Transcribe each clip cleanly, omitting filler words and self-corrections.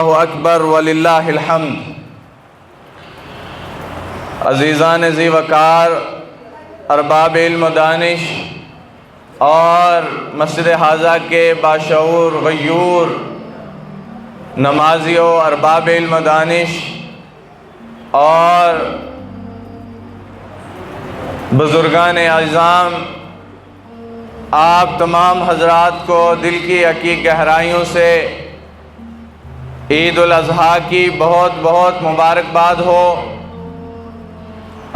اللہ اکبر وللہ الحمد۔ عزیزان ذی وقار، ارباب علم و دانش اور مسجد حاضہ کے باشعور غیور نمازیوں، ارباب علم و دانش اور بزرگان اعظام، آپ تمام حضرات کو دل کی حقیقی گہرائیوں سے عید الاضحیٰ کی بہت بہت مبارکباد ہو۔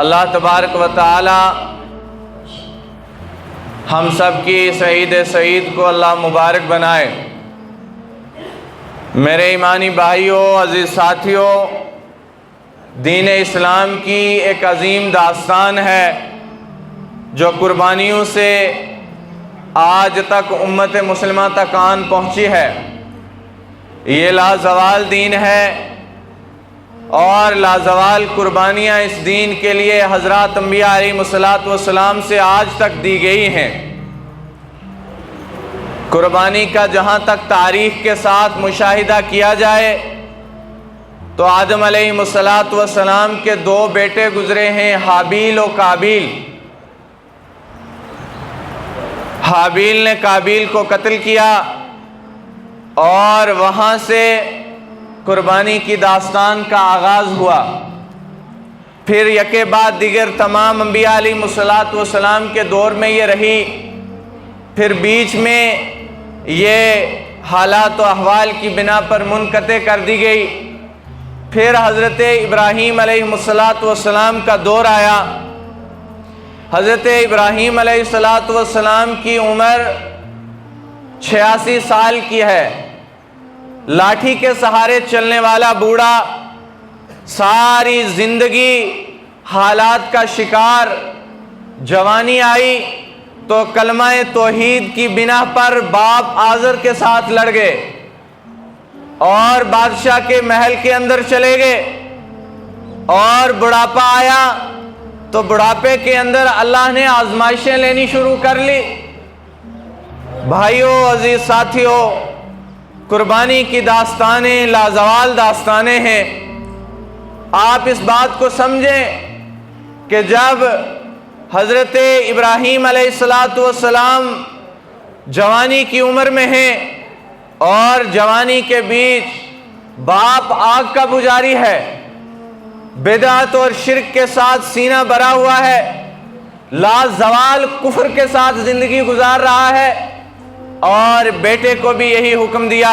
اللہ تبارک و تعالی ہم سب کی عید سعید کو اللہ مبارک بنائے۔ میرے ایمانی بھائیوں، عزیز ساتھیوں، دین اسلام کی ایک عظیم داستان ہے جو قربانیوں سے آج تک امت مسلمہ تک آن پہنچی ہے۔ یہ لازوال دین ہے اور لازوال قربانیاں اس دین کے لیے حضرات انبیاء علیہ السلام سے آج تک دی گئی ہیں۔ قربانی کا جہاں تک تاریخ کے ساتھ مشاہدہ کیا جائے تو آدم علیہ السلام کے دو بیٹے گزرے ہیں، حابیل و قابیل۔ حابیل نے قابیل کو قتل کیا اور وہاں سے قربانی کی داستان کا آغاز ہوا۔ پھر یکے بعد دیگر تمام انبیاء علیہ السلام کے دور میں یہ رہی۔ پھر بیچ میں یہ حالات و احوال کی بنا پر منقطع کر دی گئی۔ پھر حضرت ابراہیم علیہ السلام کا دور آیا۔ حضرت ابراہیم علیہ السلام کی عمر 86 سال کی ہے۔ لاٹھی کے سہارے چلنے والا بوڑھا، ساری زندگی حالات کا شکار۔ جوانی آئی تو کلمہ توحید کی بنا پر باپ آزر کے ساتھ لڑ گئے اور بادشاہ کے محل کے اندر چلے گئے۔ اور بڑھاپا آیا تو بڑھاپے کے اندر اللہ نے آزمائشیں لینی شروع کر لی۔ بھائیوں، عزیز ساتھیوں، قربانی کی داستانیں لازوال داستانیں ہیں۔ آپ اس بات کو سمجھیں کہ جب حضرت ابراہیم علیہ السلام جوانی کی عمر میں ہیں اور جوانی کے بیچ باپ آگ کا پجاری ہے، بدعت اور شرک کے ساتھ سینہ بھرا ہوا ہے، لازوال کفر کے ساتھ زندگی گزار رہا ہے، اور بیٹے کو بھی یہی حکم دیا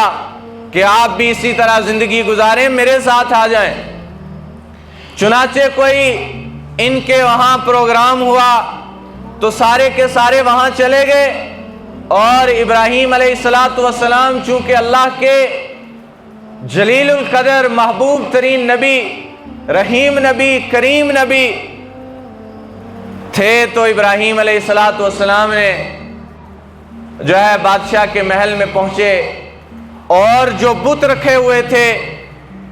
کہ آپ بھی اسی طرح زندگی گزاریں، میرے ساتھ آ جائیں۔ چنانچہ کوئی ان کے وہاں پروگرام ہوا تو سارے کے سارے وہاں چلے گئے، اور ابراہیم علیہ السلام چونکہ اللہ کے جلیل القدر محبوب ترین نبی، رحیم نبی، کریم نبی تھے، تو ابراہیم علیہ السلام نے جو ہے بادشاہ کے محل میں پہنچے اور جو بت رکھے ہوئے تھے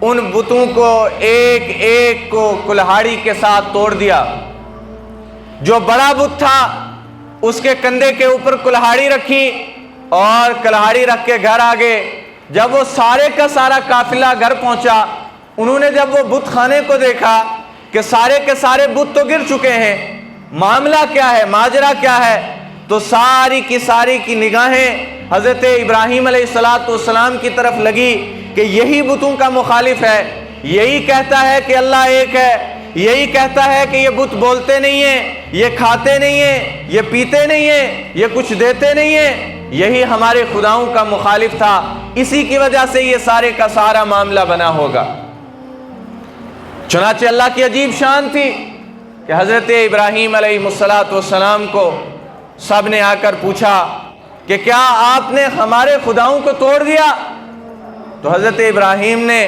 ان بتوں کو ایک ایک کو کلہاڑی کے ساتھ توڑ دیا۔ جو بڑا بت تھا اس کے کندھے کے اوپر کلہاڑی رکھی اور کلہاڑی رکھ کے گھر آگے۔ جب وہ سارے کا سارا قافلہ گھر پہنچا، انہوں نے جب وہ بت خانے کو دیکھا کہ سارے کے سارے بت تو گر چکے ہیں، معاملہ کیا ہے، ماجرا کیا ہے، تو ساری کی نگاہیں حضرت ابراہیم علیہ السلام کی طرف لگی کہ یہی بتوں کا مخالف ہے، یہی کہتا ہے کہ اللہ ایک ہے، یہی کہتا ہے کہ یہ بت بولتے نہیں ہیں، یہ کھاتے نہیں ہیں، یہ پیتے نہیں ہیں، یہ کچھ دیتے نہیں ہیں، یہی ہمارے خداؤں کا مخالف تھا، اسی کی وجہ سے یہ سارے کا سارا معاملہ بنا ہوگا۔ چنانچہ اللہ کی عجیب شان تھی کہ حضرت ابراہیم علیہ السلام کو سب نے آ کر پوچھا کہ کیا آپ نے ہمارے خداؤں کو توڑ دیا؟ تو حضرت ابراہیم نے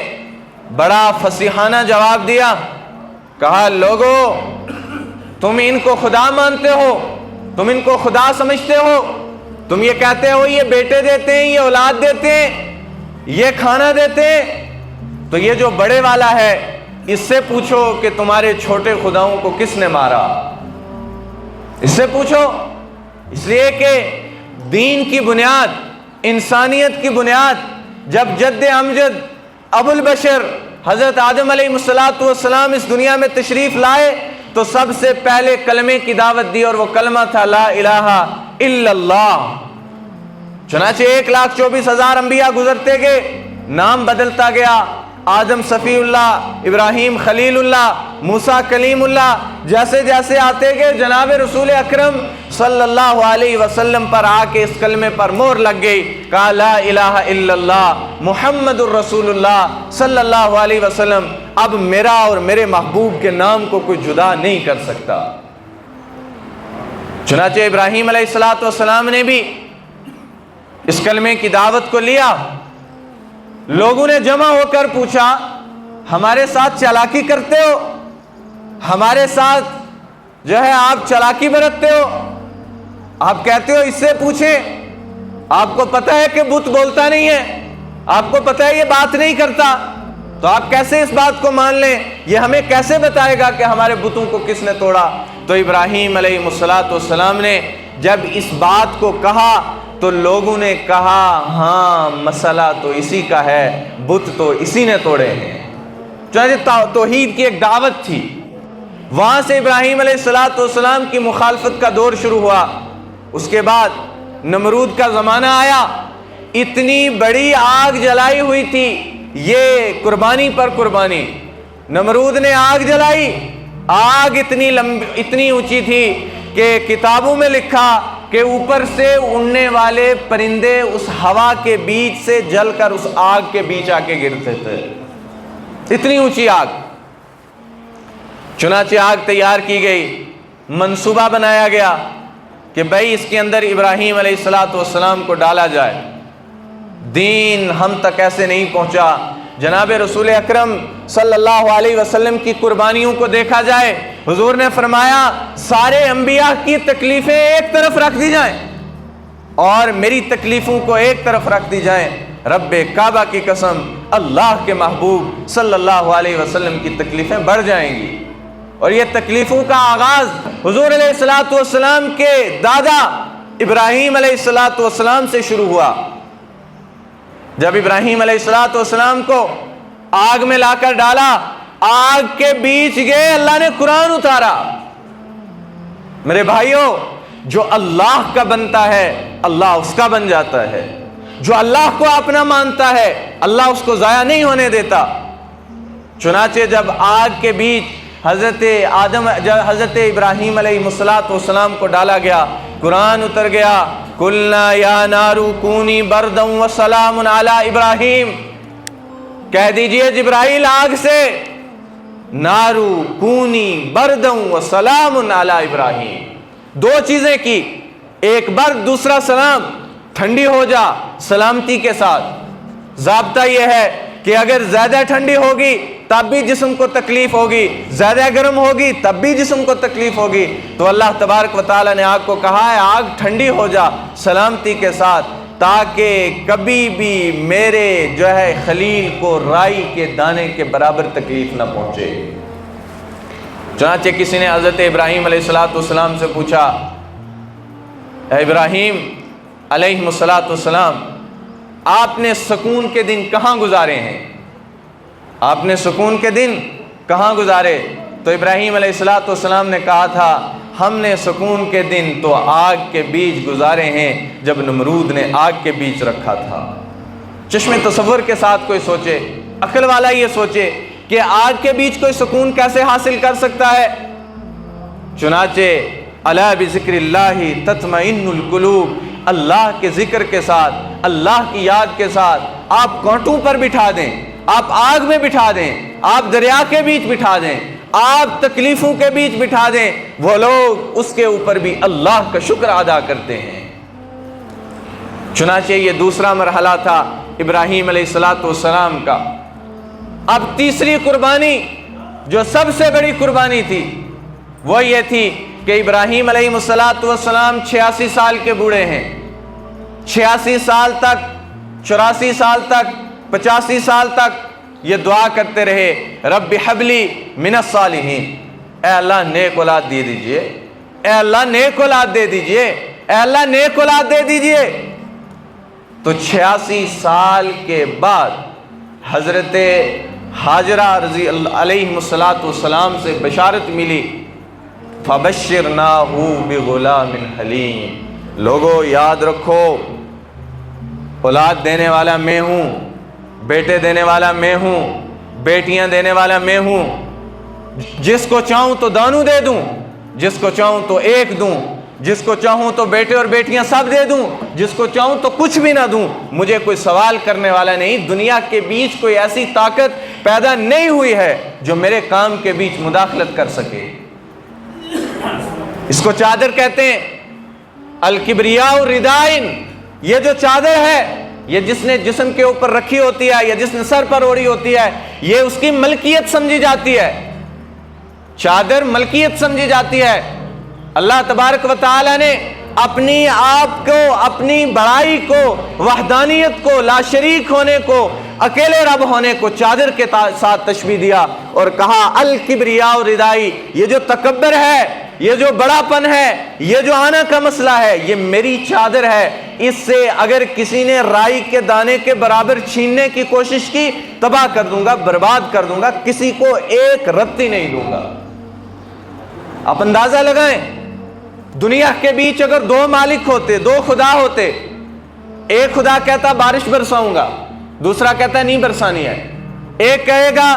بڑا فصیحانہ جواب دیا، کہا لوگو، تم ان کو خدا مانتے ہو، تم ان کو خدا سمجھتے ہو، تم یہ کہتے ہو یہ بیٹے دیتے ہیں، یہ اولاد دیتے ہیں، یہ کھانا دیتے ہیں، تو یہ جو بڑے والا ہے اس سے پوچھو کہ تمہارے چھوٹے خداؤں کو کس نے مارا، اس سے پوچھو۔ اس لیے کہ دین کی بنیاد، انسانیت کی بنیاد جب جد امجد ابو البشر حضرت آدم علیہ السلام اس دنیا میں تشریف لائے تو سب سے پہلے کلمے کی دعوت دی، اور وہ کلمہ تھا لا الہ الا اللہ۔ چنانچہ 1,24,000 انبیاء گزرتے گئے، نام بدلتا گیا، آدم صفی اللہ، ابراہیم خلیل اللہ، موسیٰ کلیم اللہ، جیسے جیسے آتے گئے جناب رسول اکرم صلی اللہ علیہ وسلم پر آ کے اس کلمے پر مہر لگ گئی، کہا لا الہ الا اللہ محمد الرسول اللہ صلی اللہ علیہ وسلم، اب میرا اور میرے محبوب کے نام کو کوئی جدا نہیں کر سکتا۔ چنانچہ ابراہیم علیہ السلام نے بھی اس کلمے کی دعوت کو لیا۔ لوگوں نے جمع ہو کر پوچھا، ہمارے ساتھ چالاکی کرتے ہو؟ ہمارے ساتھ جو ہے آپ چالاکی برتتے ہو؟ آپ کہتے ہو اس سے پوچھیں، آپ کو پتہ ہے کہ بت بولتا نہیں ہے، آپ کو پتہ ہے یہ بات نہیں کرتا، تو آپ کیسے اس بات کو مان لیں؟ یہ ہمیں کیسے بتائے گا کہ ہمارے بتوں کو کس نے توڑا؟ تو ابراہیم علیہ السلام نے جب اس بات کو کہا تو لوگوں نے کہا ہاں مسئلہ تو اسی کا ہے، بت تو اسی نے توڑے ہیں۔ چنانچہ توحید کی ایک دعوت تھی، وہاں سے ابراہیم علیہ السلام کی مخالفت کا دور شروع ہوا۔ اس کے بعد نمرود کا زمانہ آیا، اتنی بڑی آگ جلائی ہوئی تھی، یہ قربانی پر قربانی، نمرود نے آگ جلائی، آگ اتنی اونچی تھی کہ کتابوں میں لکھا کہ اوپر سے اڑنے والے پرندے اس ہوا کے بیچ سے جل کر اس آگ کے بیچ آ کے گرتے تھے، اتنی اونچی آگ۔ چنانچہ آگ تیار کی گئی، منصوبہ بنایا گیا کہ بھائی اس کے اندر ابراہیم علیہ السلام کو ڈالا جائے۔ دین ہم تک ایسے نہیں پہنچا، جناب رسول اکرم صلی اللہ علیہ وسلم کی قربانیوں کو دیکھا جائے، حضور نے فرمایا سارے انبیاء کی تکلیفیں ایک طرف رکھ دی جائیں اور میری تکلیفوں کو ایک طرف رکھ دی جائیں، رب کعبہ کی قسم اللہ کے محبوب صلی اللہ علیہ وسلم کی تکلیفیں بڑھ جائیں گی۔ اور یہ تکلیفوں کا آغاز حضور علیہ السلام کے دادا ابراہیم علیہ السلام سے شروع ہوا۔ جب ابراہیم علیہ السلام کو آگ میں لا کر ڈالا، آگ کے بیچ گئے، اللہ نے قرآن اتارا۔ میرے بھائیوں، جو اللہ کا بنتا ہے اللہ اس کا بن جاتا ہے، جو اللہ کو اپنا مانتا ہے اللہ اس کو ضائع نہیں ہونے دیتا۔ چنانچہ جب آگ کے بیچ حضرت ابراہیم علیہ السلام کو ڈالا گیا، قرآن اتر گیا، قلنا یا نار کونی بردا وسلام علی ابراہیم، کہہ دیجئے جبرائیل آگ سے نارو کونی بردا وسلام علی ابراہیم، دو چیزیں کی، ایک برد دوسرا سلام، ٹھنڈی ہو جا سلامتی کے ساتھ۔ ضابطہ یہ ہے کہ اگر زیادہ ٹھنڈی ہوگی تب بھی جسم کو تکلیف ہوگی، زیادہ گرم ہوگی تب بھی جسم کو تکلیف ہوگی، تو اللہ تبارک و تعالی نے آگ کو کہا ہے آگ ٹھنڈی ہو جا سلامتی کے ساتھ، تاکہ کبھی بھی میرے جو ہے خلیل کو رائی کے دانے کے برابر تکلیف نہ پہنچے۔ چنانچہ کسی نے حضرت ابراہیم علیہ السلام سے پوچھا، اے ابراہیم علیہ السلام، آپ نے سکون کے دن کہاں گزارے ہیں؟ آپ نے سکون کے دن کہاں گزارے؟ تو ابراہیم علیہ السلام نے کہا تھا ہم نے سکون کے دن تو آگ کے بیچ گزارے ہیں جب نمرود نے آگ کے بیچ رکھا تھا۔ چشم تصور کے ساتھ کوئی سوچے، عقل والا یہ سوچے کہ آگ کے بیچ کوئی سکون کیسے حاصل کر سکتا ہے؟ چنانچہ الا بذکر اللہ تطمئن القلوب، اللہ کے ذکر کے ساتھ، اللہ کی یاد کے ساتھ آپ کانٹوں پر بٹھا دیں، آپ آگ میں بٹھا دیں، آپ دریا کے بیچ بٹھا دیں، آپ تکلیفوں کے بیچ بٹھا دیں، وہ لوگ اس کے اوپر بھی اللہ کا شکر ادا کرتے ہیں۔ چنانچہ یہ دوسرا مرحلہ تھا ابراہیم علیہ السلام کا۔ اب تیسری قربانی جو سب سے بڑی قربانی تھی وہ یہ تھی کہ ابراہیم علیہ السلام 86 سال کے بوڑھے ہیں، 86 سال تک، 84 سال تک، 85 سال تک یہ دعا کرتے رہے، رب حبلی من الصالحین، اے اللہ نیک اولاد دے دیجئے، اے اللہ نیک اولاد دے دیجئے، اے اللہ نیک اولاد دے دیجئے۔ تو 86 سال کے بعد حضرت حاجرہ رضی اللہ علیہ السلام سے بشارت ملی، فَبَشِّرْنَاهُ بِغُلَامٍ حَلِيمٍ۔ لوگو یاد رکھو، اولاد دینے والا میں ہوں، بیٹے دینے والا میں ہوں، بیٹیاں دینے والا میں ہوں۔ جس کو چاہوں تو دونوں دے دوں، جس کو چاہوں تو ایک دوں، جس کو چاہوں تو بیٹے اور بیٹیاں سب دے دوں، جس کو چاہوں تو کچھ بھی نہ دوں۔ مجھے کوئی سوال کرنے والا نہیں۔ دنیا کے بیچ کوئی ایسی طاقت پیدا نہیں ہوئی ہے جو میرے کام کے بیچ مداخلت کر سکے۔ اس کو چادر کہتے ہیں، الکبریاء ردائن۔ یہ جو چادر ہے، یہ جس نے جسم کے اوپر رکھی ہوتی ہے یا جس نے سر پر اوڑھی ہوتی ہے، یہ اس کی ملکیت سمجھی جاتی ہے۔ چادر ملکیت سمجھی جاتی ہے۔ اللہ تبارک و تعالی نے اپنی آپ کو، اپنی بڑائی کو، وحدانیت کو، لا شریک ہونے کو، اکیلے رب ہونے کو چادر کے ساتھ تشبیہ دیا اور کہا الکبریاء ردائی۔ یہ جو تکبر ہے، یہ جو بڑا پن ہے، یہ جو آنا کا مسئلہ ہے، یہ میری چادر ہے۔ اس سے اگر کسی نے رائی کے دانے کے برابر چھیننے کی کوشش کی، تباہ کر دوں گا، برباد کر دوں گا، کسی کو ایک رتی نہیں دوں گا۔ آپ اندازہ لگائیں، دنیا کے بیچ اگر دو مالک ہوتے، دو خدا ہوتے، ایک خدا کہتا بارش برساؤں گا، دوسرا کہتا نہیں برسانی ہے۔ ایک کہے گا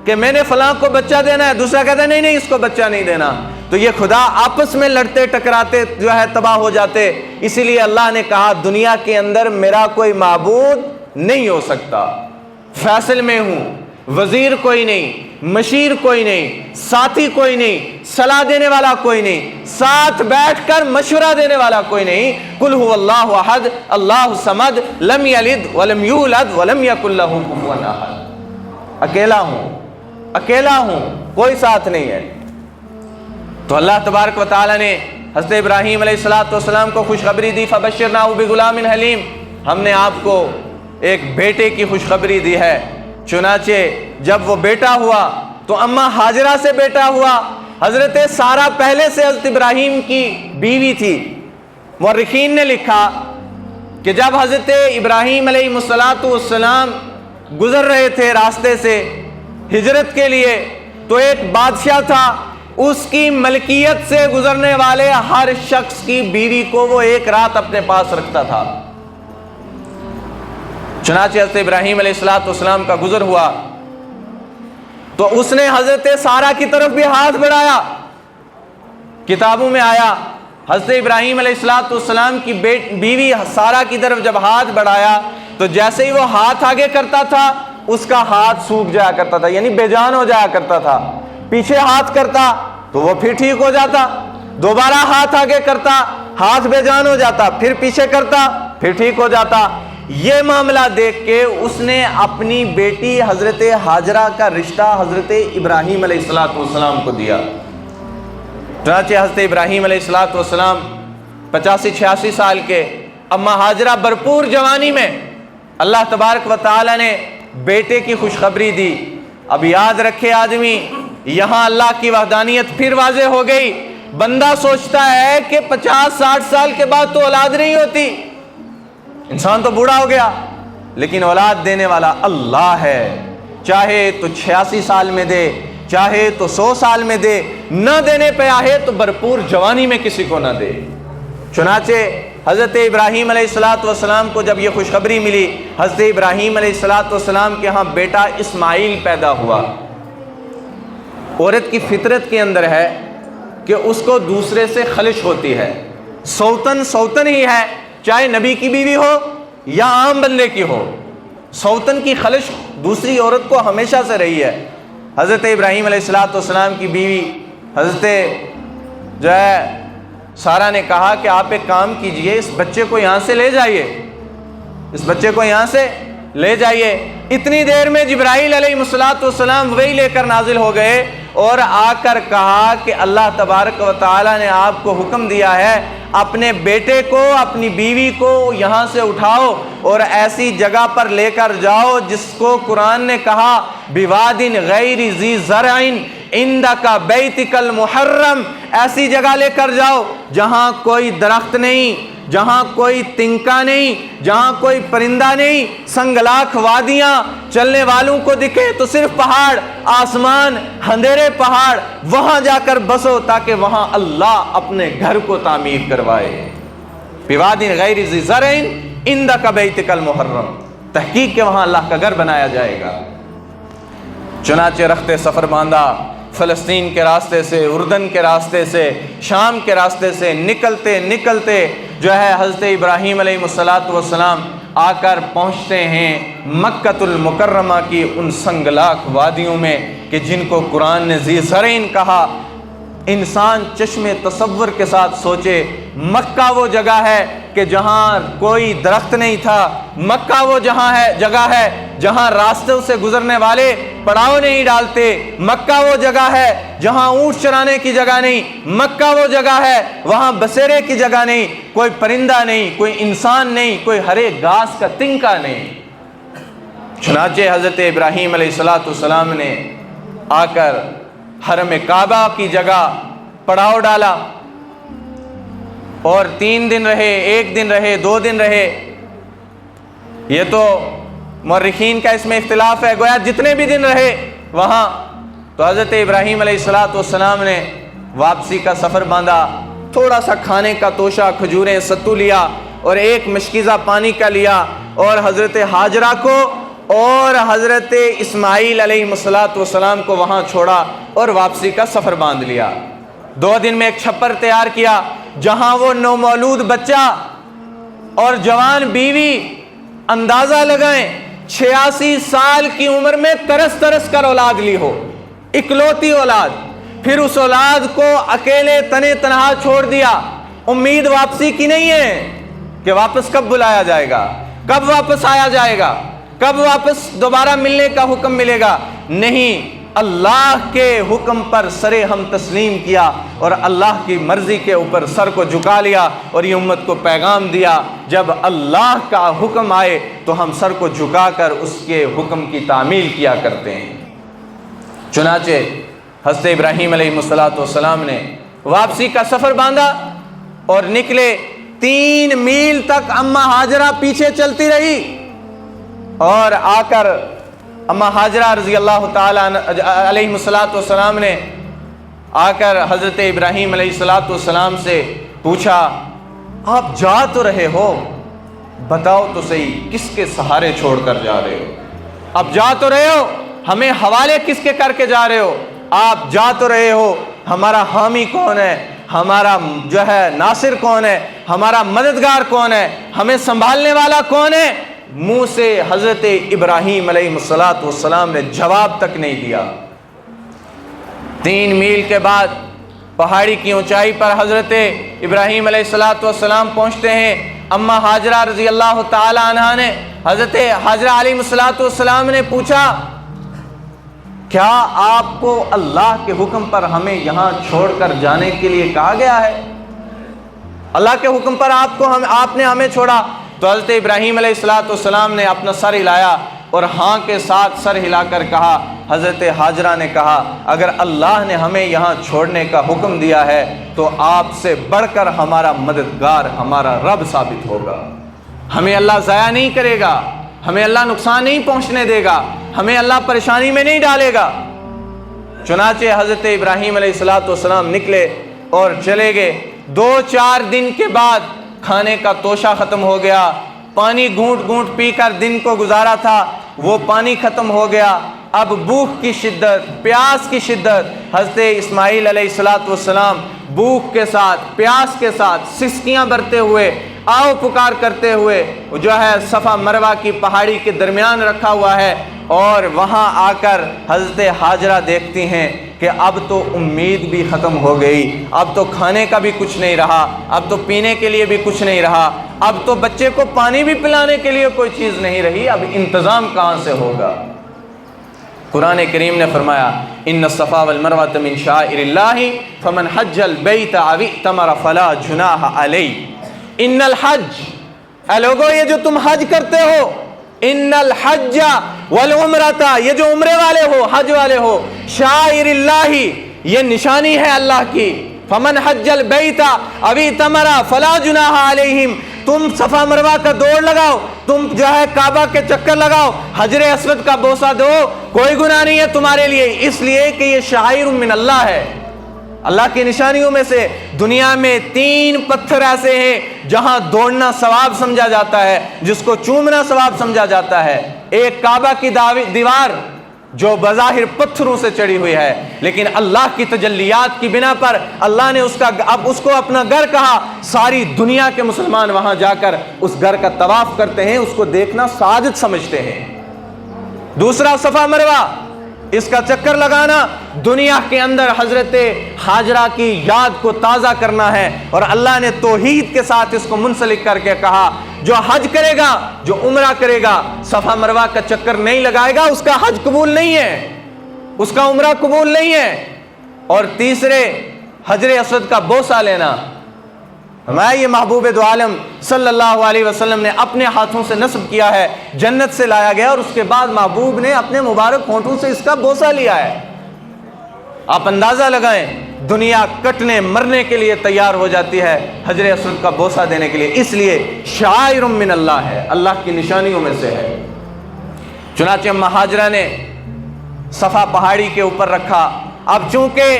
کہ میں نے فلاں کو بچہ دینا ہے، دوسرا کہتا ہے نہیں اس کو بچہ نہیں دینا، تو یہ خدا آپس میں لڑتے ٹکراتے جو ہے تباہ ہو جاتے۔ اسی لیے اللہ نے کہا دنیا کے اندر میرا کوئی معبود نہیں ہو سکتا۔ فیصل میں ہوں، وزیر کوئی نہیں، مشیر کوئی نہیں، ساتھی کوئی نہیں، صلاح دینے والا کوئی نہیں، ساتھ بیٹھ کر مشورہ دینے والا کوئی نہیں۔ قل هو اللہ احد اللہ الصمد لم یلد ولم یولد ولم یکن لہ کفوا احد۔ اکیلا ہوں، اکیلا ہوں، کوئی ساتھ نہیں ہے۔ تو اللہ تبارک و تعالی نے حضرت ابراہیم علیہ السلام کو خوشخبری دی، فبشرناہ بغلام حلیم۔ ہم نے آپ کو ایک بیٹے کی خوشخبری دی ہے۔ چنانچہ جب وہ بیٹا ہوا تو اماں حاجرہ سے بیٹا ہوا۔ حضرت سارہ پہلے سے حضرت ابراہیم کی بیوی تھی۔ مورخین نے لکھا کہ جب حضرت ابراہیم علیہ السلام گزر رہے تھے راستے سے ہجرت کے لیے، تو ایک بادشاہ تھا، اس کی ملکیت سے گزرنے والے ہر شخص کی بیوی کو وہ ایک رات اپنے پاس رکھتا تھا۔ چنانچہ حضرت ابراہیم علیہ السلام کا گزر ہوا تو اس نے حضرت سارہ کی طرف بھی ہاتھ بڑھایا۔ کتابوں میں آیا حضرت ابراہیم علیہ السلام کی بیوی سارہ کی طرف جب ہاتھ بڑھایا تو جیسے ہی وہ ہاتھ آگے کرتا تھا اس کا ہاتھ سوکھ جایا کرتا تھا، یعنی بے جان ہو جایا کرتا تھا۔ پیچھے ہاتھ کرتا تو وہ پھر ٹھیک ہو جاتا، دوبارہ ہاتھ آگے کرتا، ہاتھ بے جان ہو جاتا، پھر پیچھے کرتا، پھر ٹھیک ہو جاتا۔ یہ معاملہ دیکھ کے اس نے اپنی بیٹی حضرت حاجرہ کا رشتہ حضرت ابراہیم علیہ السلام کو دیا۔ چنانچہ حضرت ابراہیم علیہ السلام 85-86 سال کے، اماں حاجرہ بھرپور جوانی میں، اللہ تبارک و تعالی نے بیٹے کی خوشخبری دی۔ اب یاد رکھے آدمی، یہاں اللہ کی وحدانیت پھر واضح ہو گئی۔ بندہ سوچتا ہے کہ 50-60 سال کے بعد تو اولاد نہیں ہوتی، انسان تو بوڑھا ہو گیا، لیکن اولاد دینے والا اللہ ہے۔ چاہے تو 86 سال میں دے، چاہے تو 100 سال میں دے، نہ دینے پہ آئے تو بھرپور جوانی میں کسی کو نہ دے۔ چنانچہ حضرت ابراہیم علیہ السلام کو جب یہ خوشخبری ملی، حضرت ابراہیم علیہ السلام کے ہاں بیٹا اسماعیل پیدا ہوا۔ عورت کی فطرت کے اندر ہے کہ اس کو دوسرے سے خلش ہوتی ہے، سوتن ہی ہے، چاہے نبی کی بیوی ہو یا عام بندے کی ہو، سوتن کی خلش دوسری عورت کو ہمیشہ سے رہی ہے۔ حضرت ابراہیم علیہ السلام کی بیوی حضرت جو ہے سارہ نے کہا کہ آپ ایک کام کیجئے، اس بچے کو یہاں سے لے جائیے، اس بچے کو یہاں سے لے جائیے۔ اتنی دیر میں جبرائیل علیہ السلام وہی لے کر نازل ہو گئے اور آ کر کہا کہ اللہ تبارک و تعالی نے آپ کو حکم دیا ہے اپنے بیٹے کو، اپنی بیوی کو یہاں سے اٹھاؤ اور ایسی جگہ پر لے کر جاؤ جس کو قرآن نے کہا بواد غیر ذی زرع عندک بیتک المحرم، ایسی جگہ لے کر جاؤ جہاں کوئی درخت نہیں، جہاں کوئی تنکا نہیں، جہاں کوئی پرندہ نہیں، سنگلاخ وادیاں، چلنے والوں کو دکھے تو صرف پہاڑ، آسمان، اندھیرے پہاڑ، وہاں جا کر بسو تاکہ وہاں اللہ اپنے گھر کو تعمیر کروائے۔ بواد غیر ذی زرع عندک بیتک المحرم، تحقیق کے وہاں اللہ کا گھر بنایا جائے گا۔ چنانچہ رخت سفر باندھا، فلسطین کے راستے سے، اردن کے راستے سے، شام کے راستے سے نکلتے نکلتے جو ہے حضرت ابراہیم علیہ السلام آ کر پہنچتے ہیں مکۃ المکرمہ کی ان سنگلاخ وادیوں میں کہ جن کو قرآن نے ذی زرعین کہا۔ انسان چشم تصور کے ساتھ سوچے، مکہ وہ جگہ ہے کہ جہاں کوئی درخت نہیں تھا، مکہ وہ جگہ ہے جہاں راستوں سے گزرنے والے پڑاؤ نہیں ڈالتے، مکہ وہ جگہ ہے جہاں اونٹ چرانے کی جگہ نہیں، مکہ وہ جگہ ہے وہاں بسیرے کی جگہ نہیں، کوئی پرندہ نہیں، کوئی انسان نہیں، کوئی ہرے گھاس کا تنکا نہیں۔ چنانچہ حضرت ابراہیم علیہ السلام نے آ کر حرم کعبہ کی جگہ پڑاؤ ڈالا اور 3 دن رہے، 1 دن رہے، 2 دن رہے، یہ تو مورخین کا اس میں اختلاف ہے، گویا جتنے بھی دن رہے وہاں۔ تو حضرت ابراہیم علیہ السلام نے واپسی کا سفر باندھا، تھوڑا سا کھانے کا توشہ، کھجوریں، ستو لیا اور 1 مشکیزہ پانی کا لیا اور حضرت ہاجرہ کو اور حضرت اسماعیل علیہ السلام کو وہاں چھوڑا اور واپسی کا سفر باندھ لیا۔ 2 دن میں ایک چھپر تیار کیا جہاں وہ نومولود بچہ اور جوان بیوی اندازہ لگائیں 86 سال کی عمر میں ترس ترس کر اولاد لی ہو، اکلوتی اولاد، پھر اس اولاد کو اکیلے تنے تنہا چھوڑ دیا۔ امید واپسی کی نہیں ہے کہ واپس کب بلایا جائے گا، کب واپس آیا جائے گا، کب واپس دوبارہ ملنے کا حکم ملے گا، نہیں، اللہ کے حکم پر سرے ہم تسلیم کیا اور اللہ کی مرضی کے اوپر سر کو جھکا لیا اور یہ امت کو پیغام دیا، جب اللہ کا حکم آئے تو ہم سر کو جھکا کر اس کے حکم کی تعمیل کیا کرتے ہیں۔ چنانچہ حضرت ابراہیم علیہ السلام نے واپسی کا سفر باندھا اور نکلے۔ 3 میل تک اماں ہاجرہ پیچھے چلتی رہی اور آ کر اماں ہاجرہ رضی اللہ تعالیٰ علیہ السلام نے آ کر حضرت ابراہیم علیہ السلام سے پوچھا، آپ جا تو رہے ہو، بتاؤ تو صحیح کس کے سہارے چھوڑ کر جا رہے ہو؟ اب جا تو رہے ہو، ہمیں حوالے کس کے کر کے جا رہے ہو؟ آپ جا تو رہے ہو، ہمارا حامی کون ہے، ہمارا جو ہے ناصر کون ہے، ہمارا مددگار کون ہے، ہمیں سنبھالنے والا کون ہے؟ منہ سے حضرت ابراہیم علیہ السلام نے جواب تک نہیں دیا۔ 3 میل کے بعد پہاڑی کی اونچائی پر حضرت ابراہیم علیہ السلام پہنچتے ہیں۔ اماں ہاجرہ رضی اللہ تعالی عنہا نے حضرت ہاجرہ علیہ السلام نے پوچھا، کیا آپ کو اللہ کے حکم پر ہمیں یہاں چھوڑ کر جانے کے لیے کہا گیا ہے؟ اللہ کے حکم پر آپ نے ہمیں چھوڑا؟ تو حضرت ابراہیم علیہ السلام نے اپنا سر ہلایا اور ہاں کے ساتھ سر ہلا کر کہا، حضرت ہاجرہ نے کہا، اگر اللہ نے ہمیں یہاں چھوڑنے کا حکم دیا ہے تو آپ سے بڑھ کر ہمارا مددگار ہمارا رب ثابت ہوگا، ہمیں اللہ ضائع نہیں کرے گا، ہمیں اللہ نقصان نہیں پہنچنے دے گا، ہمیں اللہ پریشانی میں نہیں ڈالے گا۔ چنانچہ حضرت ابراہیم علیہ السلام نکلے اور چلے گئے۔ 2-4 دن کے بعد کھانے کا توشہ ختم ہو گیا، پانی گھونٹ گھونٹ پی کر دن کو گزارا تھا، وہ پانی ختم ہو گیا۔ اب بھوک کی شدت، پیاس کی شدت، حضرت اسماعیل علیہ السلام بھوک کے ساتھ، پیاس کے ساتھ، سسکیاں برتے ہوئے، آؤ پکار کرتے ہوئے جو ہے صفا مروہ کی پہاڑی کے درمیان رکھا ہوا ہے، اور وہاں آ کر حضرت ہاجرہ دیکھتی ہیں کہ اب تو امید بھی ختم ہو گئی، اب تو کھانے کا بھی کچھ نہیں رہا، اب تو پینے کے لیے بھی کچھ نہیں رہا، اب تو بچے کو پانی بھی پلانے کے لیے کوئی چیز نہیں رہی، اب انتظام کہاں سے ہوگا؟ قرآن کریم نے فرمایا، ان الصفا والمروہ من شعائر اللہ فمن حج البیت او اعتمر فلا جناح علیہ۔ ان الحج، اے لوگو یہ جو تم حج کرتے ہو، ان الحج والعمرۃ، یہ جو عمرے والے ہو، حج والے ہو، شعائر اللہ، یہ نشانی ہے اللہ کی، فمن حج البیت ابی تمرا فلا جناح علیہم، تم صفا مروہ کا دوڑ لگاؤ، تم جو ہے کعبہ کے چکر لگاؤ، حجر اسود کا بوسہ دو، کوئی گناہ نہیں ہے تمہارے لیے، اس لیے کہ یہ شعائر من اللہ ہے۔ اللہ کی نشانیوں میں سے دنیا میں 3 پتھر ایسے ہیں جہاں دوڑنا ثواب سمجھا جاتا ہے، جس کو چومنا ثواب سمجھا جاتا ہے۔ ایک کعبہ کی دیوار جو بظاہر پتھروں سے چڑھی ہوئی ہے، لیکن اللہ کی تجلیات کی بنا پر اللہ نے اب اس کو اپنا گھر کہا۔ ساری دنیا کے مسلمان وہاں جا کر اس گھر کا طواف کرتے ہیں، اس کو دیکھنا سعادت سمجھتے ہیں۔ دوسرا صفا مروہ، اس کا چکر لگانا دنیا کے اندر حضرت حاجرہ کی یاد کو تازہ کرنا ہے، اور اللہ نے توحید کے ساتھ اس کو منسلک کر کے کہا جو حج کرے گا، جو عمرہ کرے گا، صفا مروہ کا چکر نہیں لگائے گا، اس کا حج قبول نہیں ہے، اس کا عمرہ قبول نہیں ہے۔ اور تیسرے حجر اسود کا بوسہ لینا، ہمارے یہ محبوب دو عالم صلی اللہ علیہ وسلم نے اپنے ہاتھوں سے نصب کیا ہے، جنت سے لایا گیا، اور اس کے بعد محبوب نے اپنے مبارک ہونٹوں سے اس کا بوسہ لیا ہے۔ آپ اندازہ لگائیں، دنیا کٹنے مرنے کے لیے تیار ہو جاتی ہے حجر اسود کا بوسہ دینے کے لیے، اس لیے شعائر من اللہ ہے، اللہ کی نشانیوں میں سے ہے۔ چنانچہ اما ہاجرہ نے صفا پہاڑی کے اوپر رکھا۔ اب چونکہ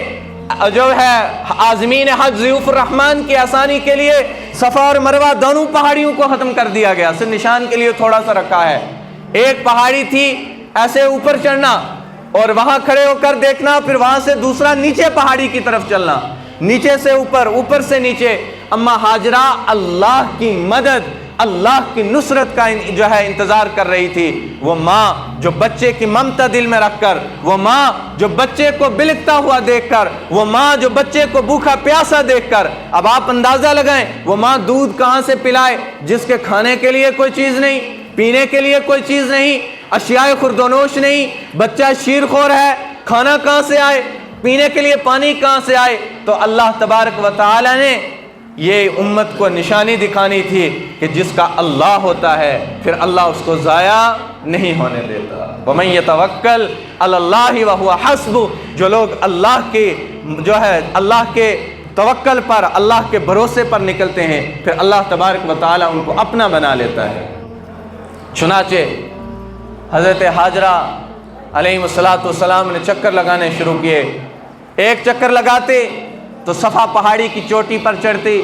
جو ہے عازمین حج ضیوف الرحمن کی آسانی کے لیے صفا اور مروہ دونوں پہاڑیوں کو ختم کر دیا گیا، صرف نشان کے لیے تھوڑا سا رکھا ہے۔ ایک پہاڑی تھی ایسے اوپر چڑھنا اور وہاں کھڑے ہو کر دیکھنا، پھر وہاں سے دوسرا نیچے پہاڑی کی طرف چلنا، نیچے سے اوپر، اوپر سے نیچے۔ اما ہاجرہ اللہ کی مدد، اللہ کی نصرت کا جو ہے انتظار کر رہی تھی۔ وہ ماں جو بچے کی ممتا دل میں رکھ کر، وہ ماں جو بچے کو بلکتا ہوا دیکھ کر، وہ ماں جو بچے کو بھوکا پیاسا دیکھ کر، اب آپ اندازہ لگائیں وہ ماں دودھ کہاں سے پلائے جس کے کھانے کے لیے کوئی چیز نہیں، پینے کے لیے کوئی چیز نہیں، اشیاء خوردونوش نہیں، بچہ شیر خور ہے، کھانا کہاں سے آئے، پینے کے لیے پانی کہاں سے آئے؟ تو اللہ تبارک و تعالی نے یہ امت کو نشانی دکھانی تھی کہ جس کا اللہ ہوتا ہے پھر اللہ اس کو ضائع نہیں ہونے دیتا۔ وَمَن يَتَوَكَّلْ عَلَى اللَّهِ وَهُوَ حَسْبُهُ، جو لوگ اللہ کے جو ہے اللہ کے توکل پر، اللہ کے بھروسے پر نکلتے ہیں، پھر اللہ تبارک و تعالی ان کو اپنا بنا لیتا ہے۔ چنانچہ حضرت حاجرہ علیہ السلام نے چکر لگانے شروع کیے۔ ایک چکر لگاتے تو صفا پہاڑی کی چوٹی پر چڑھتی،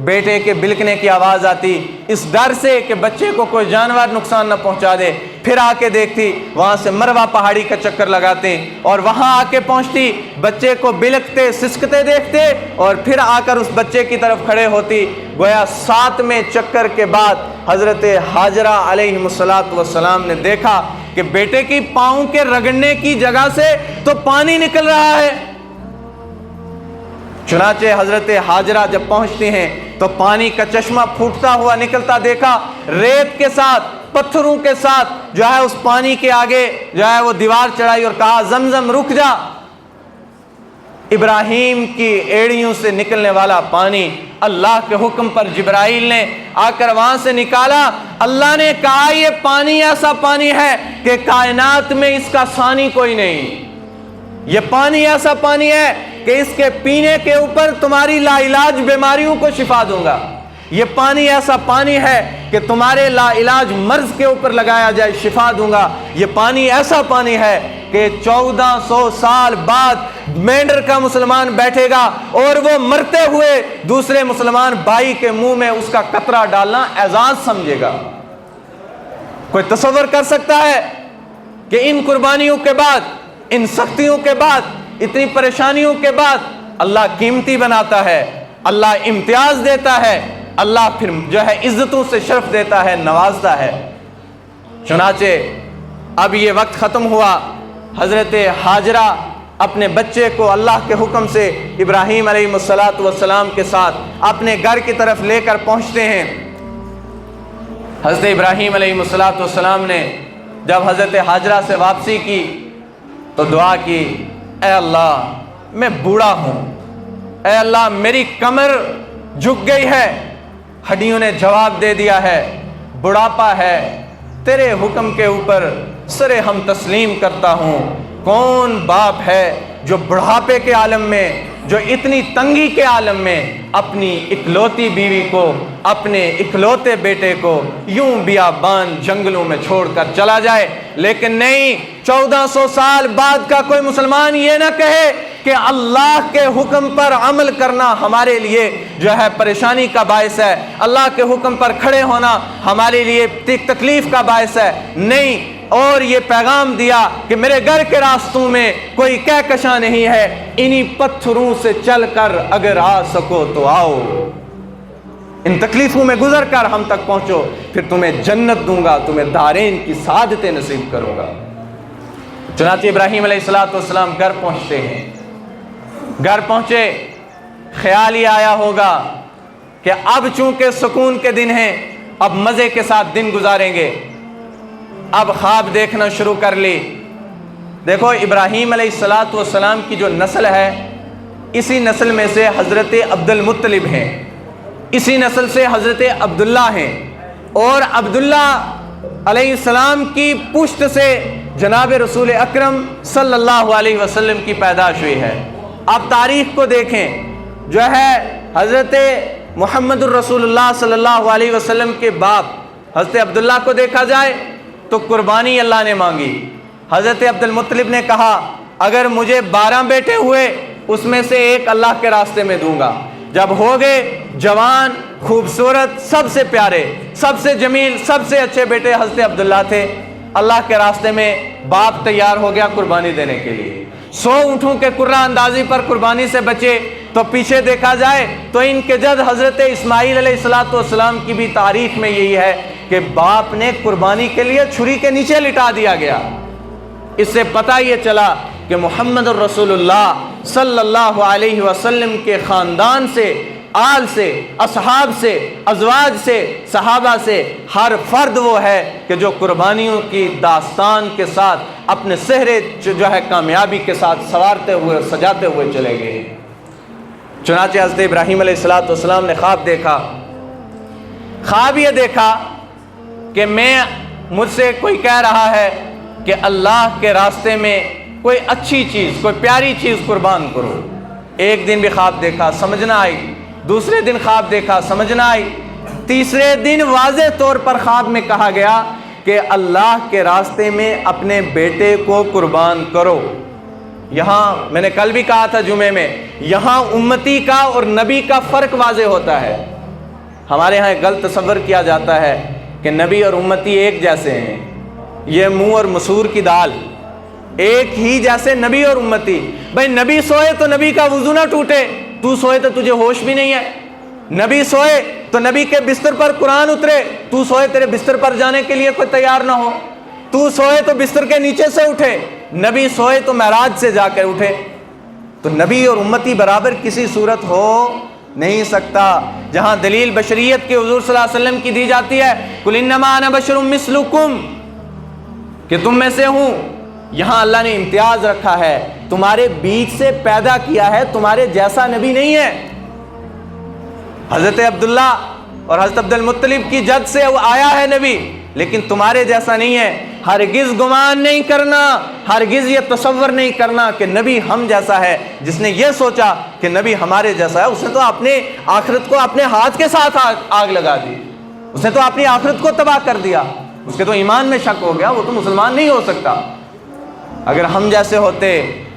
بیٹے کے بلکنے کی آواز آتی، اس ڈر سے کہ بچے کو کوئی جانور نقصان نہ پہنچا دے۔ پھر آ کے دیکھتی، وہاں سے مروہ پہاڑی کا چکر لگاتے اور وہاں آ کے پہنچتی، بچے کو بلکتے سسکتے دیکھتے اور پھر آ کر اس بچے کی طرف کھڑے ہوتی۔ گویا 7ویں چکر کے بعد حضرت حاجرہ علیہ السلام نے دیکھا کہ بیٹے کی پاؤں کے رگڑنے کی جگہ سے تو پانی نکل رہا ہے۔ چنانچہ حضرت حاجرہ جب پہنچتی ہیں تو پانی کا چشمہ پھوٹتا ہوا نکلتا دیکھا، ریت کے ساتھ، پتھروں کے ساتھ جو ہے اس پانی کے آگے جو ہے وہ دیوار چڑھائی اور کہا زمزم رک جا۔ ابراہیم کی ایڑیوں سے نکلنے والا پانی اللہ کے حکم پر جبرائیل نے آ کر وہاں سے نکالا۔ اللہ نے کہا یہ پانی ایسا پانی ہے کہ کائنات میں اس کا ثانی کوئی نہیں، یہ پانی ایسا پانی ہے کہ اس کے پینے کے اوپر تمہاری لا علاج بیماریوں کو شفا دوں گا، یہ پانی ایسا پانی ہے کہ تمہارے لا علاج مرض کے اوپر لگایا جائے شفا دوں گا، یہ پانی ایسا پانی ہے کہ 1400 سال بعد مینڈر کا مسلمان بیٹھے گا اور وہ مرتے ہوئے دوسرے مسلمان بھائی کے منہ میں اس کا قطرہ ڈالنا اعزاز سمجھے گا۔ کوئی تصور کر سکتا ہے کہ ان قربانیوں کے بعد، ان سختیوں کے بعد، اتنی پریشانیوں کے بعد اللہ قیمتی بناتا ہے، اللہ امتیاز دیتا ہے، اللہ پھر جو ہے عزتوں سے شرف دیتا ہے، نوازتا ہے۔ چنانچہ اب یہ وقت ختم ہوا، حضرت حاجرہ اپنے بچے کو اللہ کے حکم سے ابراہیم علیہ السلام کے ساتھ اپنے گھر کی طرف لے کر پہنچتے ہیں۔ حضرت ابراہیم علیہ السلام نے جب حضرت حاجرہ سے واپسی کی تو دعا کی، اے اللہ میں بوڑھا ہوں، اے اللہ میری کمر جھک گئی ہے۔ ہڈیوں نے جواب دے دیا ہے، بڑھاپا ہے، تیرے حکم کے اوپر سرے ہم تسلیم کرتا ہوں۔ کون باپ ہے جو بڑھاپے کے عالم میں، جو اتنی تنگی کے عالم میں اپنی اکلوتی بیوی کو، اپنے اکلوتے بیٹے کو یوں بیابان جنگلوں میں چھوڑ کر چلا جائے۔ لیکن نہیں، 1400 سال بعد کا کوئی مسلمان یہ نہ کہے کہ اللہ کے حکم پر عمل کرنا ہمارے لیے جو ہے پریشانی کا باعث ہے، اللہ کے حکم پر کھڑے ہونا ہمارے لیے تکلیف کا باعث ہے۔ نہیں، اور یہ پیغام دیا کہ میرے گھر کے راستوں میں کوئی کہکشاں نہیں ہے، انہی پتھروں سے چل کر اگر آ سکو تو آؤ، ان تکلیفوں میں گزر کر ہم تک پہنچو، پھر تمہیں جنت دوں گا، تمہیں دارین کی سعادتیں نصیب کروں گا۔ چنانچہ ابراہیم علیہ السلام گھر پہنچتے ہیں۔ گھر پہنچے، خیال یہ آیا ہوگا کہ اب چونکہ سکون کے دن ہیں، اب مزے کے ساتھ دن گزاریں گے۔ اب خواب دیکھنا شروع کر لی۔ دیکھو ابراہیم علیہ السلام کی جو نسل ہے، اسی نسل میں سے حضرت عبد المطلب ہیں، اسی نسل سے حضرت عبداللہ ہیں، اور عبداللہ علیہ السلام کی پشت سے جناب رسول اکرم صلی اللہ علیہ وسلم کی پیدائش ہوئی ہے۔ آپ تاریخ کو دیکھیں، جو ہے حضرت محمد الرسول اللہ صلی اللہ علیہ وسلم کے باپ حضرت عبداللہ کو دیکھا جائے تو قربانی اللہ نے مانگی۔ حضرت عبد المطلب نے کہا اگر مجھے 12 بیٹے ہوئے اس میں سے ایک اللہ کے راستے میں دوں گا۔ جب ہو گئے جوان، خوبصورت، سب سے پیارے، سب سے جمیل، سب سے اچھے بیٹے حضرت عبداللہ تھے۔ اللہ کے راستے میں باپ تیار ہو گیا قربانی دینے کے لیے۔ 100 اونٹوں کے قرہ اندازی پر قربانی سے بچے تو پیچھے دیکھا جائے تو ان کے جد حضرت اسماعیل علیہ السلام کی بھی تاریخ میں یہی ہے کہ باپ نے قربانی کے لیے چھری کے نیچے لٹا دیا گیا۔ اس سے پتہ یہ چلا کہ محمد الرسول اللہ صلی اللہ علیہ وسلم کے خاندان سے، آل سے، اصحاب سے، ازواج سے، صحابہ سے ہر فرد وہ ہے کہ جو قربانیوں کی داستان کے ساتھ اپنے سہرے جو ہے کامیابی کے ساتھ سوارتے ہوئے، سجاتے ہوئے چلے گئے۔ چنانچہ حضرت ابراہیم علیہ السلام نے خواب دیکھا۔ خواب یہ دیکھا کہ مجھ سے کوئی کہہ رہا ہے کہ اللہ کے راستے میں کوئی اچھی چیز، کوئی پیاری چیز قربان کرو۔ ایک دن بھی خواب دیکھا، سمجھ نہ آئی۔ دوسرے دن خواب دیکھا، سمجھ نہ آئی۔ تیسرے دن واضح طور پر خواب میں کہا گیا کہ اللہ کے راستے میں اپنے بیٹے کو قربان کرو۔ یہاں میں نے کل بھی کہا تھا جمعے میں، یہاں امتی کا اور نبی کا فرق واضح ہوتا ہے۔ ہمارے ہاں غلط تصور کیا جاتا ہے کہ نبی اور امتی ایک جیسے ہیں، یہ منہ اور مسور کی دال، ایک ہی جیسے نبی اور امتی۔ بھائی نبی سوئے تو نبی کا وضو نہ ٹوٹے، تو سوئے تو تجھے ہوش بھی نہیں ہے۔ نبی سوئے تو نبی کے بستر پر قرآن اترے، تو سوئے تیرے بستر پر جانے کے لیے کوئی تیار نہ ہو۔ تو سوئے تو بستر کے نیچے سے اٹھے، نبی سوئے تو معراج سے جا کر اٹھے۔ تو نبی اور امتی برابر کسی صورت ہو نہیں سکتا۔ جہاں دلیل بشریت کی حضور صلی اللہ علیہ وسلم کی دی جاتی ہے، قل انما انا بشر مثلکم، کہ تم میں سے ہوں، یہاں اللہ نے امتیاز رکھا ہے، تمہارے بیچ سے پیدا کیا ہے، تمہارے جیسا نبی نہیں ہے۔ حضرت عبداللہ اور حضرت عبد المطلب کی جد سے وہ آیا ہے نبی، لیکن تمہارے جیسا نہیں ہے۔ ہرگز گمان نہیں کرنا، ہرگز یہ تصور نہیں کرنا کہ نبی ہم جیسا ہے۔ جس نے یہ سوچا کہ نبی ہمارے جیسا ہے، اس نے تو اپنے آخرت کو اپنے ہاتھ کے ساتھ آگ لگا دی، اس نے تو اپنی آخرت کو تباہ کر دیا، اس کے تو ایمان میں شک ہو گیا، وہ تو مسلمان نہیں ہو سکتا۔ اگر ہم جیسے ہوتے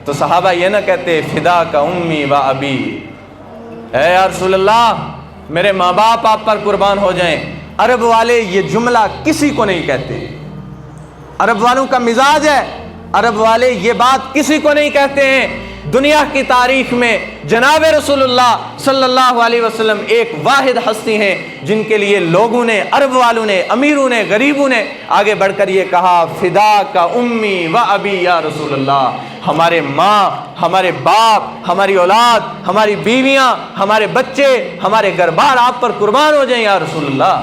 تو صحابہ یہ نہ کہتے فدا کا امی و ابی، اے یا رسول اللہ میرے ماں باپ آپ پر قربان ہو جائیں۔ عرب والے یہ جملہ کسی کو نہیں کہتے، عرب والوں کا مزاج ہے، عرب والے یہ بات کسی کو نہیں کہتے ہیں۔ دنیا کی تاریخ میں جناب رسول اللہ صلی اللہ علیہ وسلم ایک واحد ہستی ہیں جن کے لیے لوگوں نے، عرب والوں نے، امیروں نے، غریبوں نے آگے بڑھ کر یہ کہا فدا کا امی و ابی یا رسول اللہ، ہمارے ماں، ہمارے باپ، ہماری اولاد، ہماری بیویاں، ہمارے بچے، ہمارے گھر بار آپ پر قربان ہو جائیں یا رسول اللہ۔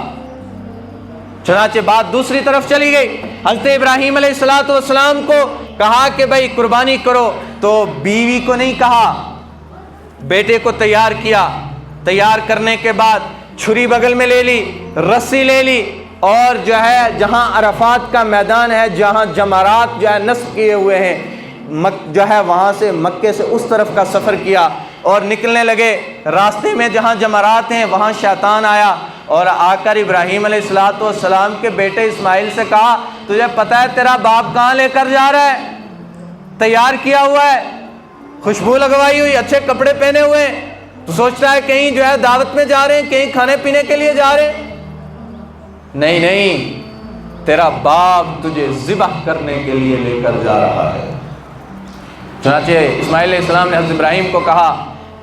چنانچہ بات دوسری طرف چلی گئی، حضرت ابراہیم علیہ السلام کو کہا کہ بھائی قربانی کرو، تو بیوی کو نہیں کہا، بیٹے کو تیار کیا۔ تیار کرنے کے بعد چھری بغل میں لے لی، رسی لے لی، اور جو ہے جہاں عرفات کا میدان ہے، جہاں جمرات جو ہے نصب کیے ہوئے ہیں، جو ہے وہاں سے مکے سے اس طرف کا سفر کیا اور نکلنے لگے۔ راستے میں جہاں جمرات ہیں وہاں شیطان آیا اور آ کر ابراہیم علیہ السلام کے بیٹے اسماعیل سے کہا تجھے پتہ ہے تیرا باپ کہاں لے کر جا رہا ہے؟ تیار کیا ہوا ہے، خوشبو لگوائی ہوئی، اچھے کپڑے پہنے ہوئے، تو سوچتا ہے کہیں جو ہے دعوت میں جا رہے ہیں، کہیں کھانے پینے کے لیے جا رہے ہیں۔ نہیں نہیں، تیرا باپ تجھے ذبح کرنے کے لیے لے کر جا رہا ہے۔ چنانچہ اسماعیل علیہ السلام نے حضرت ابراہیم کو کہا،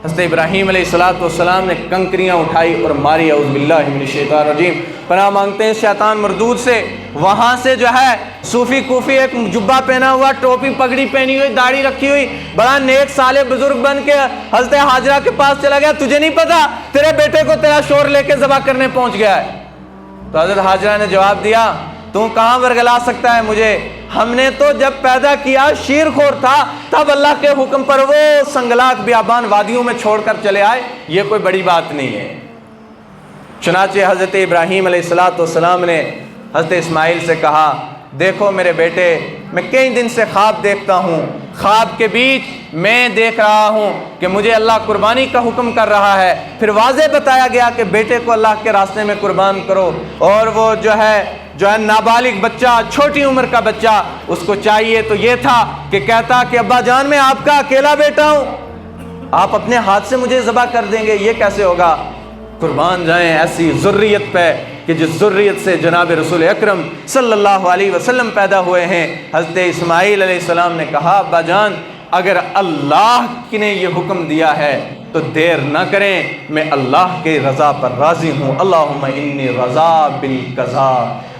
حضرت ابراہیم علیہ السلام نے کنکریاں اٹھائی اور ماری۔ اعوذ باللہ من الشیطان الرجیم، پناہ مانگتے ہیں شیطان مردود سے۔ وہاں سے جو ہے صوفی کوفی ایک جبہ پہنا ہوا، ٹوپی پگڑی پہنی ہوئی، داڑھی رکھی ہوئی، بڑا نیک صالح بزرگ بن کے حضرت ہاجرہ کے پاس چلا گیا، تجھے نہیں پتا تیرے بیٹے کو تیرا شور لے کے ذبح کرنے پہنچ گیا ہے؟ تو حضرت ہاجرہ نے جواب دیا تو کہاں ورگلا سکتا ہے مجھے، ہم نے تو جب پیدا کیا شیر خور تھا، تب اللہ کے حکم پر وہ سنگلاخ بیابان وادیوں میں چھوڑ کر چلے آئے، یہ کوئی بڑی بات نہیں ہے۔ چنانچہ حضرت ابراہیم علیہ السلام نے حضرت اسماعیل سے کہا دیکھو میرے بیٹے، میں کئی دن سے خواب دیکھتا ہوں، خواب کے بیچ میں دیکھ رہا ہوں کہ مجھے اللہ قربانی کا حکم کر رہا ہے، پھر واضح بتایا گیا کہ بیٹے کو اللہ کے راستے میں قربان کرو، اور وہ جو ہے نابالغ بچہ، چھوٹی عمر کا بچہ، اس کو چاہیے تو یہ تھا کہ کہتا کہ ابا جان میں آپ کا اکیلا بیٹا ہوں، آپ اپنے ہاتھ سے مجھے ذبح کر دیں گے، یہ کیسے ہوگا؟ قربان جائیں ایسی ذریت پہ کہ جس ذریت سے جناب رسول اکرم صلی اللہ علیہ وسلم پیدا ہوئے ہیں۔ حضرت اسماعیل علیہ السلام نے کہا ابا جان اگر اللہ نے یہ حکم دیا ہے تو دیر نہ کریں، میں اللہ کے رضا پر راضی ہوں، اللہم انی رضا بالقضا،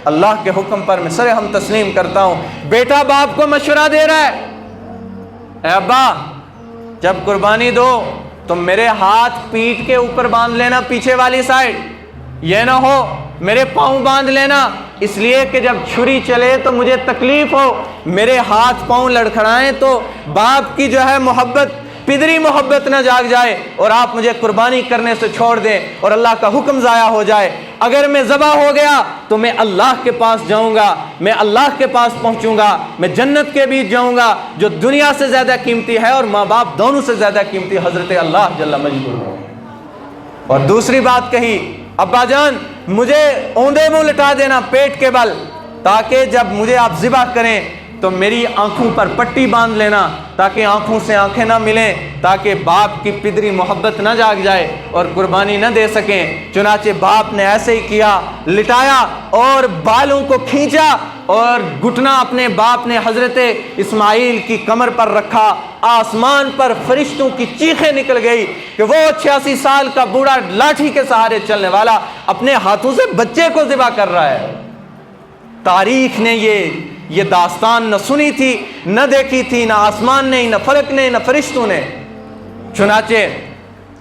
اللہ کے حکم پر میں سر ہم تسلیم کرتا ہوں۔ بیٹا باپ کو مشورہ دے رہا ہے، اے ابا جب قربانی دو تو میرے ہاتھ پیٹھ کے اوپر باندھ لینا، پیچھے والی سائڈ، یہ نہ ہو میرے پاؤں باندھ لینا، اس لیے کہ جب چھری چلے تو مجھے تکلیف ہو، میرے ہاتھ پاؤں لڑکھڑائیں تو باپ کی جو ہے محبت، پدری محبت نہ جاگ جائے اور آپ مجھے قربانی کرنے سے چھوڑ دیں اور اللہ کا حکم ضائع ہو جائے۔ اگر میں ذبح ہو گیا تو میں اللہ کے پاس جاؤں گا، میں اللہ کے پاس پہنچوں گا، میں جنت کے بیچ جاؤں گا جو دنیا سے زیادہ قیمتی ہے اور ماں باپ دونوں سے زیادہ قیمتی حضرت اللہ جل مجدہ۔ اور دوسری بات کہی ابا جان مجھے اوندے منہ لٹا دینا پیٹ کے بل، تاکہ جب مجھے آپ ذبح کریں تو میری آنکھوں پر پٹی باندھ لینا تاکہ آنکھوں سے آنکھیں نہ ملیں، تاکہ باپ کی پدری محبت نہ جاگ جائے اور قربانی نہ دے سکیں۔ چنانچہ باپ نے ایسے ہی کیا، لٹایا اور بالوں کو کھینچا اور گھٹنا اپنے باپ نے حضرت اسماعیل کی کمر پر رکھا۔ آسمان پر فرشتوں کی چیخیں نکل گئی کہ وہ 86 سال کا بوڑھا لاٹھی کے سہارے چلنے والا اپنے ہاتھوں سے بچے کو ذبح کر رہا ہے۔ تاریخ نے یہ داستان نہ سنی تھی، نہ دیکھی تھی، نہ آسمان نے، نہ فلک نے، نہ فرشتوں نے۔ چنانچہ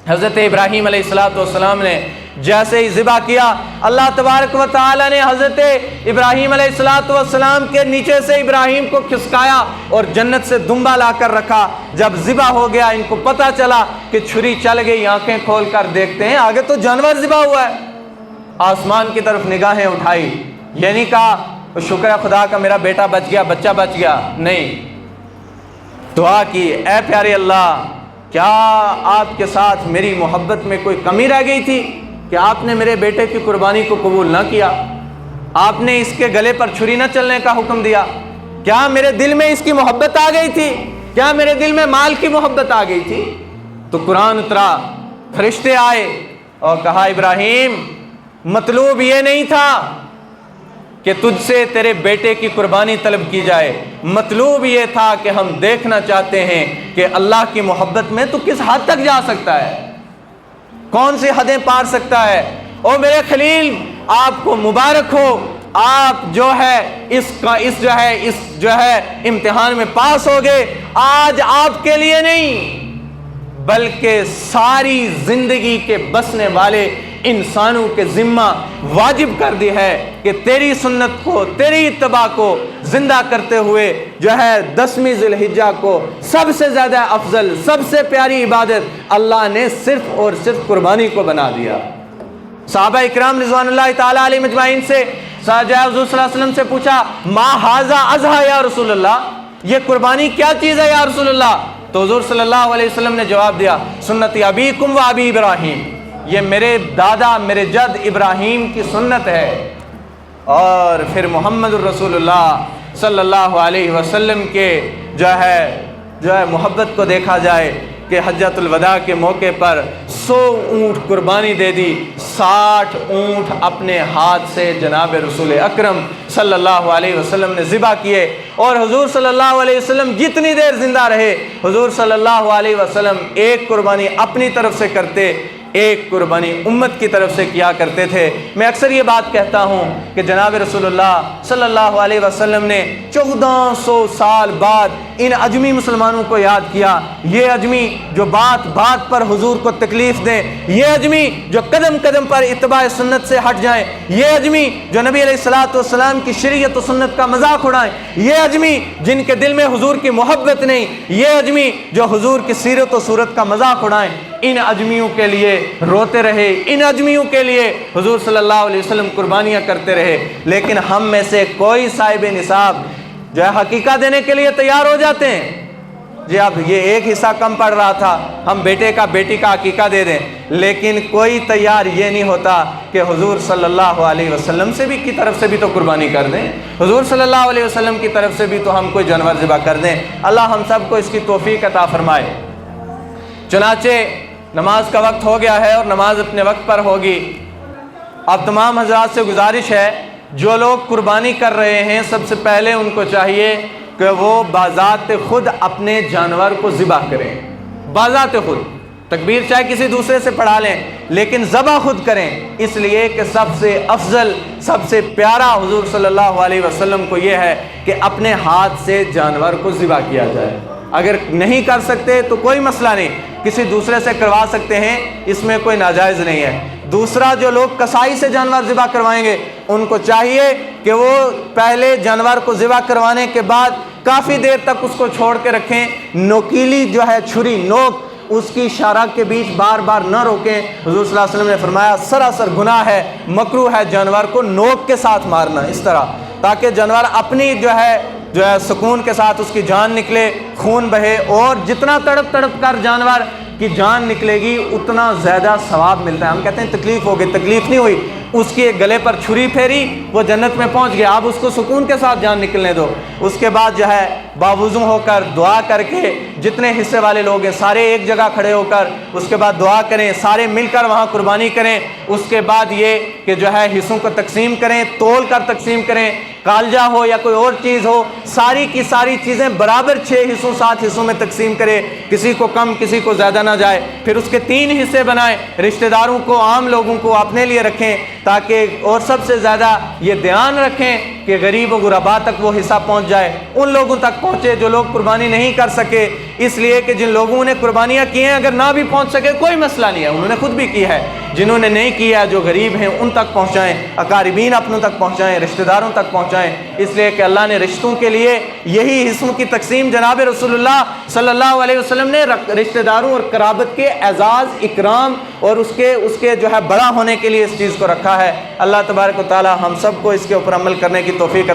حضرت ابراہیم علیہ السلام نے جیسے ہی ذبح کیا، اللہ تبارک و تعالی نے حضرت ابراہیم علیہ السلام کے نیچے سے ابراہیم کو کھسکایا اور جنت سے دمبا لا کر رکھا۔ جب ذبح ہو گیا ان کو پتہ چلا کہ چھری چل گئی، آنکھیں کھول کر دیکھتے ہیں آگے تو جانور ذبح ہوا ہے۔ آسمان کی طرف نگاہیں اٹھائی، یہ نہیں کہا شکر ہے خدا کا میرا بیٹا بچ گیا، بچہ بچ گیا، نہیں، دعا کی اے پیارے اللہ کیا آپ کے ساتھ میری محبت میں کوئی کمی رہ گئی تھی کہ آپ نے میرے بیٹے کی قربانی کو قبول نہ کیا؟ آپ نے اس کے گلے پر چھری نہ چلنے کا حکم دیا؟ کیا میرے دل میں اس کی محبت آ گئی تھی؟ کیا میرے دل میں مال کی محبت آ گئی تھی؟ تو قرآن اترا، فرشتے آئے اور کہا ابراہیم مطلوب یہ نہیں تھا کہ تجھ سے تیرے بیٹے کی قربانی طلب کی جائے، مطلوب یہ تھا کہ ہم دیکھنا چاہتے ہیں کہ اللہ کی محبت میں تو کس حد تک جا سکتا ہے، کون سی حدیں پار سکتا ہے۔ او میرے خلیل آپ کو مبارک ہو، آپ جو ہے اس امتحان میں پاس ہو گئے۔ آج آپ کے لیے نہیں بلکہ ساری زندگی کے بسنے والے انسانوں کے ذمہ واجب کر دی ہے کہ تیری سنت کو، تیری اتباع کو زندہ کرتے ہوئے 10ویں ذی الحجہ کو سب سے زیادہ افضل، سب سے پیاری عبادت اللہ نے صرف اور صرف قربانی کو بنا دیا۔ صحابہ اکرام رضوان اللہ تعالی علیہ مجمعین سے حضور صلی اللہ علیہ وسلم سے پوچھا ما ھذا اضحیٰ یا رسول اللہ، یہ قربانی کیا چیز ہے یا رسول اللہ؟ تو حضور صلی اللہ علیہ وسلم نے جواب دیا سنت ابیکم و ابی ابراہیم، یہ میرے دادا میرے جد ابراہیم کی سنت ہے۔ اور پھر محمد الرسول اللہ صلی اللہ علیہ وسلم کے جو ہے محبت کو دیکھا جائے کہ حجۃ الوداع کے موقع پر 100 اونٹ قربانی دے دی، 60 اونٹ اپنے ہاتھ سے جناب رسول اکرم صلی اللہ علیہ وسلم نے ذبح کیے، اور حضور صلی اللہ علیہ وسلم جتنی دیر زندہ رہے حضور صلی اللہ علیہ وسلم ایک قربانی اپنی طرف سے کرتے، ایک قربانی امت کی طرف سے کیا کرتے تھے۔ میں اکثر یہ بات کہتا ہوں کہ جناب رسول اللہ صلی اللہ علیہ وسلم نے 1400 سال بعد ان اجمی مسلمانوں کو یاد کیا، یہ اجمی جو بات بات پر حضور کو تکلیف دیں، یہ اجمی جو قدم قدم پر اتباع سنت سے ہٹ جائیں، یہ اجمی جو نبی علیہ الصلوۃ والسلام کی شریعت و سنت کا مذاق اڑائیں، یہ اجمی جن کے دل میں حضور کی محبت نہیں، یہ اجمی جو حضور کی سیرت و صورت کا مذاق اڑائیں، ان اجمیوں کے لیے روتے رہے، ان اجمیوں کے لیے حضور صلی اللہ علیہ وسلم قربانیاں کرتے رہے۔ لیکن ہم میں سے کوئی صاحب نصاب جو ہے حقیقہ دینے کے لیے تیار ہو جاتے ہیں، جی اب یہ ایک حصہ کم پڑ رہا تھا ہم بیٹے کا بیٹی کا عقیقہ دے دیں، لیکن کوئی تیار یہ نہیں ہوتا کہ حضور صلی اللہ علیہ وسلم سے بھی کی طرف سے بھی تو قربانی کر دیں، حضور صلی اللہ علیہ وسلم کی طرف سے بھی تو ہم کوئی جانور ذبح کر دیں۔ اللہ ہم سب کو اس کی توفیق عطا فرمائے۔ چنانچہ نماز کا وقت ہو گیا ہے اور نماز اپنے وقت پر ہوگی۔ اب تمام حضرات سے گزارش ہے جو لوگ قربانی کر رہے ہیں سب سے پہلے ان کو چاہیے کہ وہ بذات خود اپنے جانور کو ذبح کریں، بذات خود، تکبیر چاہے کسی دوسرے سے پڑھا لیں لیکن ذبح خود کریں، اس لیے کہ سب سے افضل سب سے پیارا حضور صلی اللہ علیہ وسلم کو یہ ہے کہ اپنے ہاتھ سے جانور کو ذبح کیا جائے۔ اگر نہیں کر سکتے تو کوئی مسئلہ نہیں، کسی دوسرے سے کروا سکتے ہیں، اس میں کوئی ناجائز نہیں ہے۔ دوسرا جو لوگ کسائی سے جانور ذبح کروائیں گے ان کو چاہیے کہ وہ پہلے جانور کو ذبح کروانے کے بعد کافی دیر تک اس کو چھوڑ کے رکھیں، نوکیلی جو ہے چھری نوک اس کی شارہ کے بیچ بار بار نہ روکیں۔ حضور صلی اللہ علیہ وسلم نے فرمایا سراسر گناہ ہے، مکروہ ہے جانور کو نوک کے ساتھ مارنا اس طرح، تاکہ جانور اپنی جو ہے سکون کے ساتھ اس کی جان نکلے، خون بہے، اور جتنا تڑپ تڑپ کر جانور کی جان نکلے گی اتنا زیادہ ثواب ملتا ہے۔ ہم کہتے ہیں تکلیف ہو گئی، تکلیف نہیں ہوئی، اس کے گلے پر چھری پھیری وہ جنت میں پہنچ گیا، اب اس کو سکون کے ساتھ جان نکلنے دو۔ اس کے بعد جو ہے باوضو ہو کر دعا کر کے جتنے حصے والے لوگ ہیں سارے ایک جگہ کھڑے ہو کر اس کے بعد دعا کریں، سارے مل کر وہاں قربانی کریں۔ اس کے بعد یہ کہ جو ہے حصوں کو تقسیم کریں، تول کر تقسیم کریں، کالجہ ہو یا کوئی اور چیز ہو، ساری کی ساری چیزیں برابر 6 حصوں 7 حصوں میں تقسیم کرے، کسی کو کم کسی کو زیادہ نہ جائے، پھر اس کے 3 حصے بنائیں، رشتہ داروں کو عام لوگوں کو اپنے لیے رکھیں، تاکہ اور سب سے زیادہ یہ دھیان رکھیں کہ غریب و غربا تک وہ حصہ پہنچ جائے، ان لوگوں تک پہنچے جو لوگ قربانی نہیں کر سکے، اس لیے کہ جن لوگوں نے قربانیاں کی ہیں اگر نہ بھی پہنچ سکے کوئی مسئلہ نہیں ہے، انہوں نے خود بھی کی ہے، جنہوں نے نہیں کیا جو غریب ہیں ان تک پہنچائیں، اقاربین اپنوں تک پہنچائیں، رشتہ داروں تک پہنچائیں، اس لیے کہ اللہ نے رشتوں کے لیے یہی حصوں کی تقسیم جناب رسول اللہ صلی اللہ علیہ وسلم نے رشتہ داروں اور قرابت کے اعزاز اکرام اور اس کے جو ہے بڑا ہونے کے لیے اس چیز کو رکھا ہے۔ اللہ تبارک و تعالی ہم سب کو اس کے اوپر عمل کرنے کی توفیق